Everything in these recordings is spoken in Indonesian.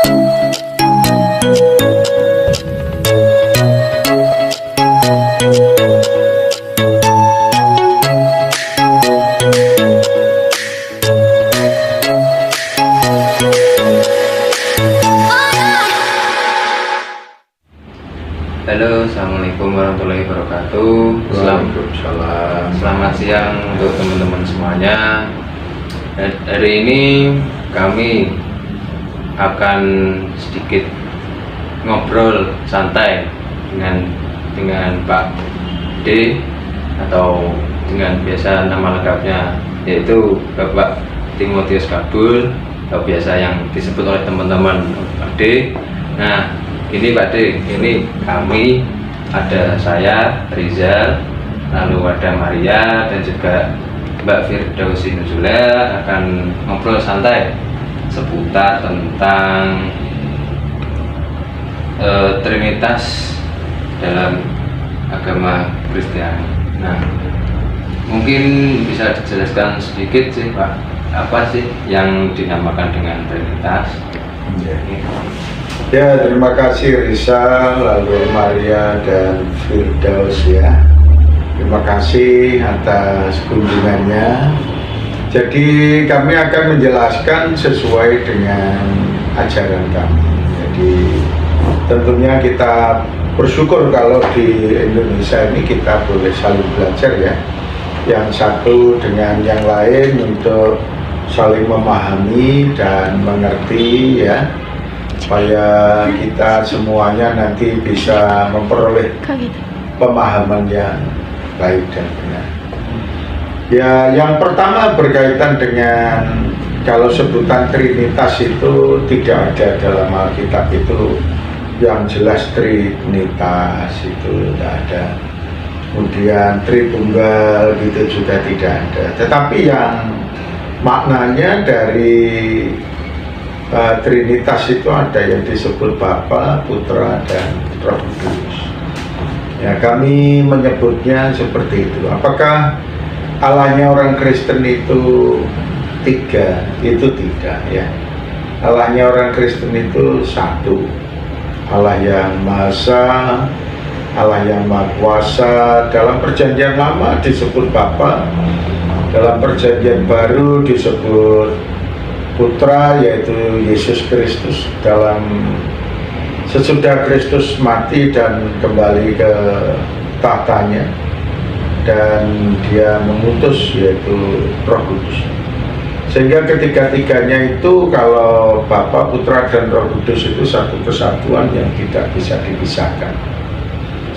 Halo, assalamualaikum warahmatullahi wabarakatuh. Selamat siang untuk teman-teman semuanya. Hari ini kami akan sedikit ngobrol santai dengan Pak D, atau dengan biasa nama lengkapnya yaitu Bapak Timotius Kabul, atau biasa yang disebut oleh teman-teman Pak D. Nah, ini Pak D, ini kami ada saya Rizal, lalu ada Maria dan juga Mbak Firdausi Nuzula akan ngobrol santai seputar tentang Trinitas dalam agama Kristiani. Nah, mungkin bisa dijelaskan sedikit sih Pak, apa sih yang dinamakan dengan Trinitas? Ya, terima kasih Rizal, lalu Maria dan Firdaus ya. Terima kasih atas kunjungannya. Jadi kami akan menjelaskan sesuai dengan ajaran kami. Jadi tentunya kita bersyukur kalau di Indonesia ini kita boleh saling belajar ya. Yang satu dengan yang lain untuk saling memahami dan mengerti ya, supaya kita semuanya nanti bisa memperoleh pemahaman yang baik dan benar. Ya, yang pertama berkaitan dengan kalau sebutan Trinitas itu tidak ada dalam Alkitab, itu yang jelas Trinitas itu tidak ada. Kemudian Tritunggal gitu juga tidak ada. Tetapi yang maknanya dari Trinitas itu ada yang disebut Bapa, Putra, dan Roh Kudus. Ya, kami menyebutnya seperti itu. Apakah Allahnya orang Kristen itu tiga? Itu tidak ya. Allahnya orang Kristen itu satu. Allah yang Maha Esa, Allah yang Maha Kuasa. Dalam Perjanjian Lama disebut Bapa, dalam Perjanjian Baru disebut Putra, yaitu Yesus Kristus. Dalam sesudah Kristus mati dan kembali ke tahtanya, dan dia mengutus yaitu Roh Kudus. Sehingga ketiga-tiganya itu, kalau Bapa, Putra, dan Roh Kudus itu satu kesatuan yang tidak bisa dipisahkan.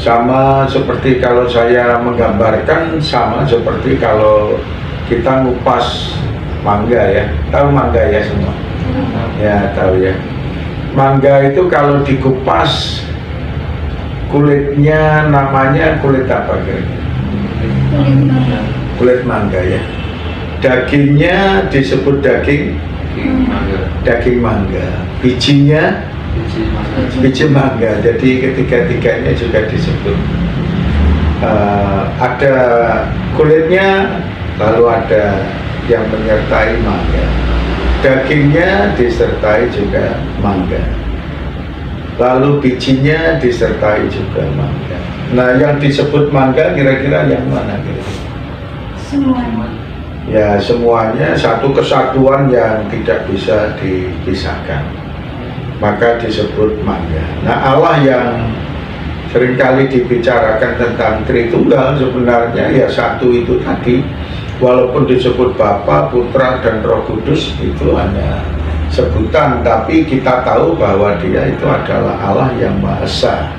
Sama seperti kalau saya menggambarkan, sama seperti kalau kita ngupas mangga ya, tahu mangga ya semua? Ya, tahu ya. Mangga itu kalau dikupas, kulitnya namanya kulit apa kira-kira? Kulit mangga ya. Dagingnya disebut daging mangga. Bijinya biji mangga. Jadi ketiga-tiganya juga disebut. Ada kulitnya, lalu ada yang menyertai mangga, dagingnya disertai juga mangga, lalu bijinya disertai juga mangga. Nah, yang disebut mangga kira-kira yang mana kira-kira? Semuanya. Ya, semuanya satu kesatuan yang tidak bisa dipisahkan, maka disebut mangga. Nah, Allah yang seringkali dibicarakan tentang Tritunggal sebenarnya ya satu itu tadi. Walaupun disebut Bapa, Putra, dan Roh Kudus, itu hanya sebutan, tapi kita tahu bahwa dia itu adalah Allah yang Maha Esa,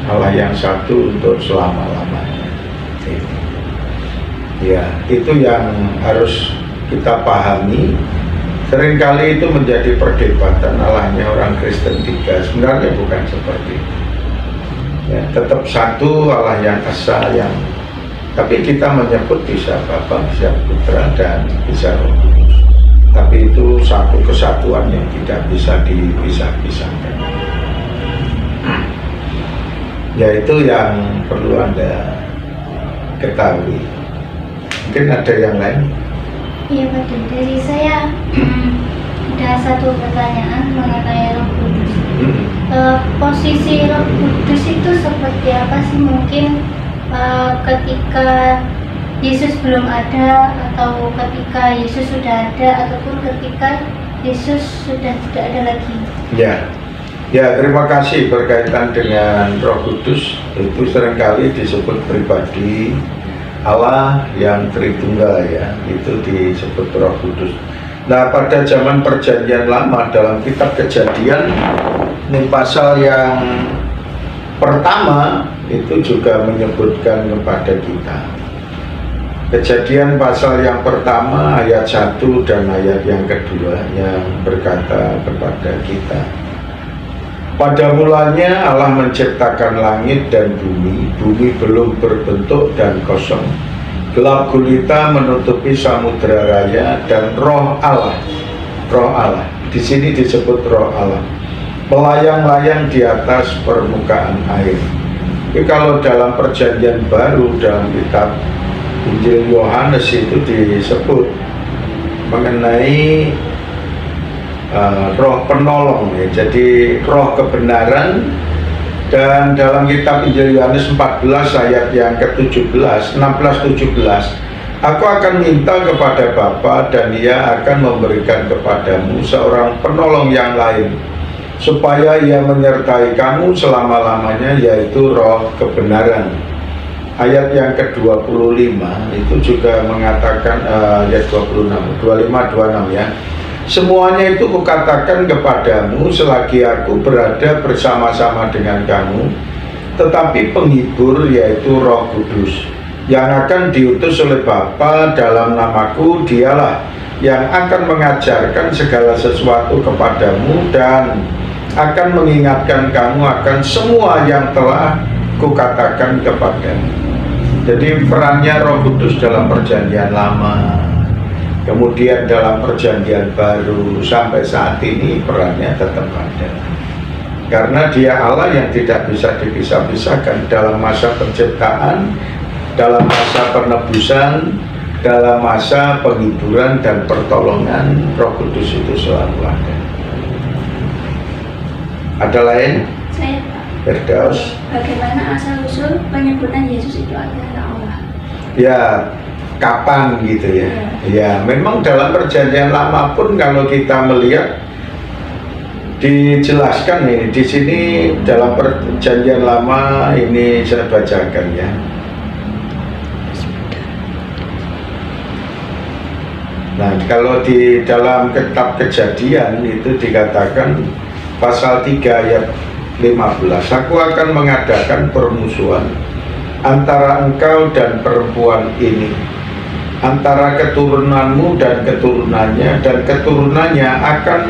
Allah yang satu untuk selama-lamanya. Ya, itu yang harus kita pahami. Seringkali itu menjadi perdebatan, Allahnya orang Kristen tiga. Sebenarnya bukan seperti itu. Ya, tetap satu Allah yang Esa, yang tapi kita menyebut bisa Bapa, bisa Putra, dan bisa Roh Kudus. Tapi itu satu kesatuan yang tidak bisa dipisah-pisahkan. Ya, itu yang perlu Anda ketahui. Mungkin ada yang lain? Iya Pak, dari saya ada satu pertanyaan mengenai Roh Kudus. Posisi Roh Kudus itu seperti apa sih? Mungkin ketika Yesus belum ada, atau ketika Yesus sudah ada, ataupun ketika Yesus sudah tidak ada lagi. Ya, terima kasih. Berkaitan dengan Roh Kudus, itu seringkali disebut pribadi Allah yang Tritunggal ya, itu disebut Roh Kudus. Nah, pada zaman Perjanjian Lama dalam kitab Kejadian, ini pasal yang pertama itu juga menyebutkan kepada kita. Kejadian pasal yang pertama ayat 1 dan ayat yang kedua yang berkata kepada kita, pada mulanya Allah menciptakan langit dan bumi. Bumi belum berbentuk dan kosong. Gelap gulita menutupi samudera raya, dan roh Allah, di sini disebut roh Allah, melayang-layang di atas permukaan air. Tapi kalau dalam Perjanjian Baru, dalam kitab Injil Yohanes itu disebut mengenai roh penolong ya, jadi roh kebenaran. Dan dalam kitab Injil Yohanes 14 ayat yang ke-17, 16-17, aku akan minta kepada Bapa dan Ia akan memberikan kepadamu seorang penolong yang lain, supaya Ia menyertai kamu selama-lamanya, yaitu roh kebenaran. Ayat yang ke-25 itu juga mengatakan, ayat 26, 25-26 ya, semuanya itu kukatakan kepadamu selagi aku berada bersama-sama dengan kamu, tetapi penghibur yaitu Roh Kudus yang akan diutus oleh Bapa dalam namaku, dialah yang akan mengajarkan segala sesuatu kepadamu dan akan mengingatkan kamu akan semua yang telah kukatakan kepadamu. Jadi perannya Roh Kudus dalam Perjanjian Lama, kemudian dalam Perjanjian Baru, sampai saat ini perannya tetap ada. Karena Dia Allah yang tidak bisa dipisah-pisahkan dalam masa penciptaan, dalam masa penebusan, dalam masa penghiburan dan pertolongan. Roh Kudus itu selalu ada. Ada lain? Saya, Firdaus. bagaimana asal-usul penyebutan Yesus itu adalah Allah? Ya, kapan gitu ya? Ya, memang dalam Perjanjian Lama pun kalau kita melihat dijelaskan ini di sini dalam Perjanjian Lama ini saya bacakan ya. Nah, kalau di dalam kitab Kejadian itu dikatakan pasal 3 ayat 15, aku akan mengadakan permusuhan antara engkau dan perempuan ini, antara keturunanmu dan keturunannya, dan keturunannya akan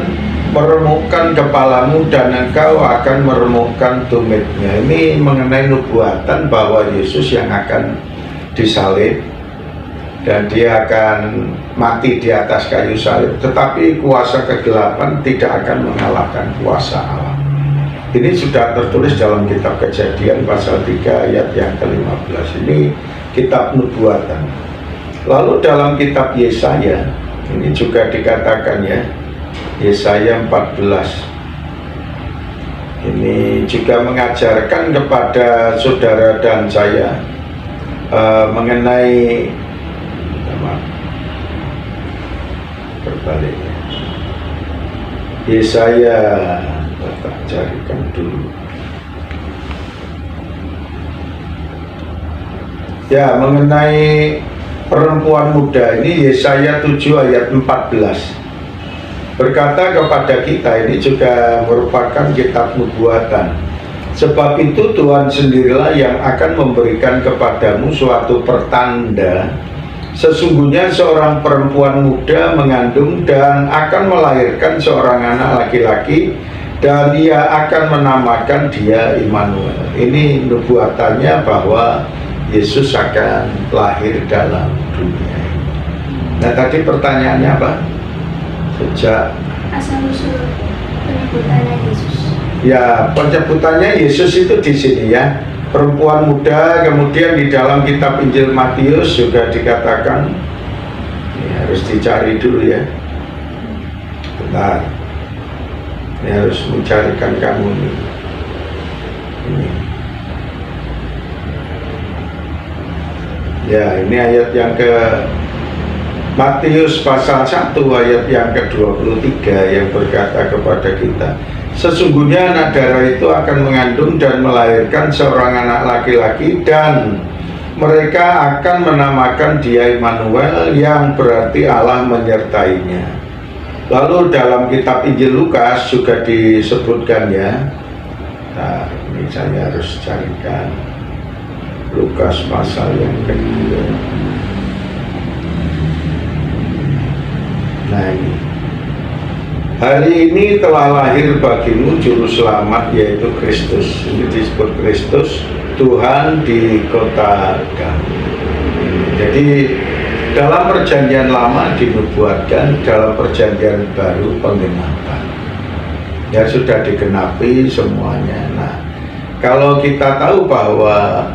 meremukkan kepalamu dan engkau akan meremukkan tumitnya. Ini mengenai nubuatan bahwa Yesus yang akan disalib dan Dia akan mati di atas kayu salib, tetapi kuasa kegelapan tidak akan mengalahkan kuasa Allah. Ini sudah tertulis dalam kitab Kejadian pasal 3 ayat yang ke-15. Ini kitab nubuatan. Lalu dalam kitab Yesaya, ini juga dikatakan ya, Yesaya 14. Ini juga mengajarkan kepada saudara dan saya mengenai berbaliknya. Yesaya, tak carikan dulu. Ya, mengenai perempuan muda ini Yesaya 7 ayat 14 berkata kepada kita, ini juga merupakan kitab nubuatan. Sebab itu Tuhan sendirilah yang akan memberikan kepadamu suatu pertanda. Sesungguhnya seorang perempuan muda mengandung dan akan melahirkan seorang anak laki-laki, dan Ia akan menamakan dia Immanuel. Ini nubuatannya bahwa Yesus akan lahir dalam dunia. Nah, tadi pertanyaannya apa? Sejak asal-usul penyebutannya Yesus. Ya, penyebutannya Yesus itu di sini ya. Perempuan muda, kemudian di dalam kitab Injil Matius juga dikatakan, ini harus dicari dulu ya. Nah, ini harus mencarikan kamu nih. Ini. Ya, ini ayat yang ke Matius pasal 1 ayat yang ke-23 yang berkata kepada kita, sesungguhnya anak darah itu akan mengandung dan melahirkan seorang anak laki-laki, dan mereka akan menamakan dia Immanuel, yang berarti Allah menyertainya. Lalu dalam kitab Injil Lukas juga disebutkan ya. Nah, ini saya harus carikan Lukas pasal yang kedua. Nah, ini hari ini telah lahir bagimu juru selamat, yaitu Kristus. Ini disebut Kristus, Tuhan di kota Daud. Jadi dalam perjanjian lama dinubuatkan, dalam perjanjian baru penggenapan. Ya, sudah digenapi semuanya. Nah, kalau kita tahu bahwa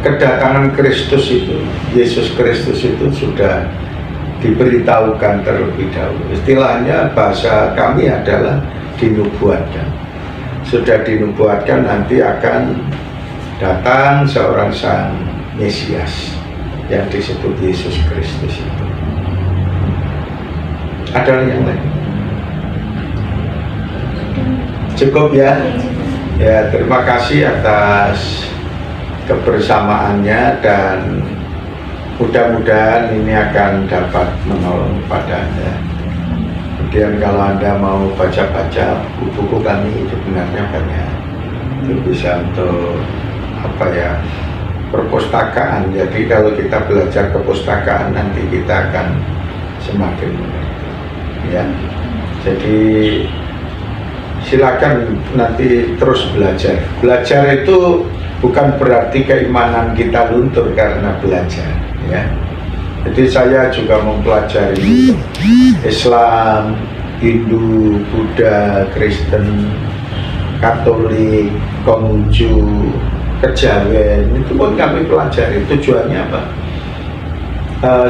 kedatangan Kristus itu, Yesus Kristus itu sudah diberitahukan terlebih dahulu. Istilahnya bahasa kami adalah dinubuatkan. Sudah dinubuatkan nanti akan datang seorang sang Mesias yang disebut Yesus Kristus itu. Ada yang lain? Cukup ya? Ya, terima kasih atas kebersamaannya, dan mudah-mudahan ini akan dapat menolong pada Anda. Kemudian kalau Anda mau baca-baca buku-buku kami, sebenarnya banyak. Itu bisa untuk perpustakaan. Jadi kalau kita belajar kepustakaan, nanti kita akan semakin mengerti. Ya, jadi silakan nanti terus belajar. Belajar itu bukan berarti keimanan kita luntur karena belajar, ya. Jadi saya juga mempelajari Islam, Hindu, Buddha, Kristen, Katolik, Konghucu, Kejawen, itu pun kami pelajari. Tujuannya apa?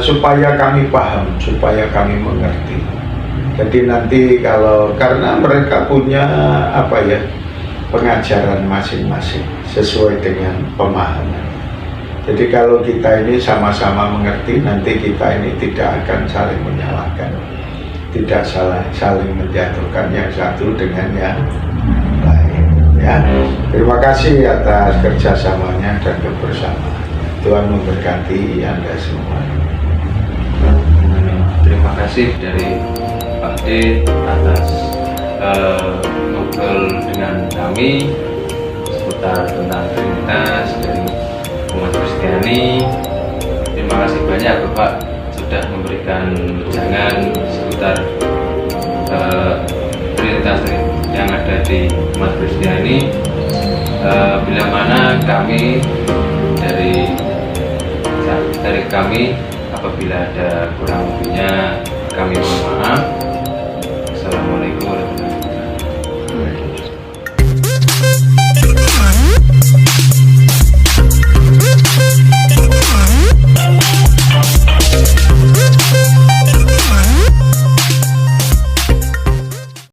Supaya kami paham, supaya kami mengerti. Jadi nanti karena mereka punya pengajaran masing-masing sesuai dengan pemahaman. Jadi kalau kita ini sama-sama mengerti, nanti kita ini tidak akan saling menyalahkan, tidak saling menjatuhkan yang satu dengan yang lain. Ya, terima kasih atas kerjasamanya dan kebersamaannya. Tuhan memberkati Anda semua. Terima kasih dari Pak D atas ngobrol dengan kami seputar tentang Trinitas dari umat Kristiani. Terima kasih banyak Bapak sudah memberikan jangan seputar Trinitas yang ada di umat Kristiani. Bila mana kami dari kami apabila ada kurang lebihnya, kami mohon maaf. Assalamualaikum warahmatullahi wabarakatuh.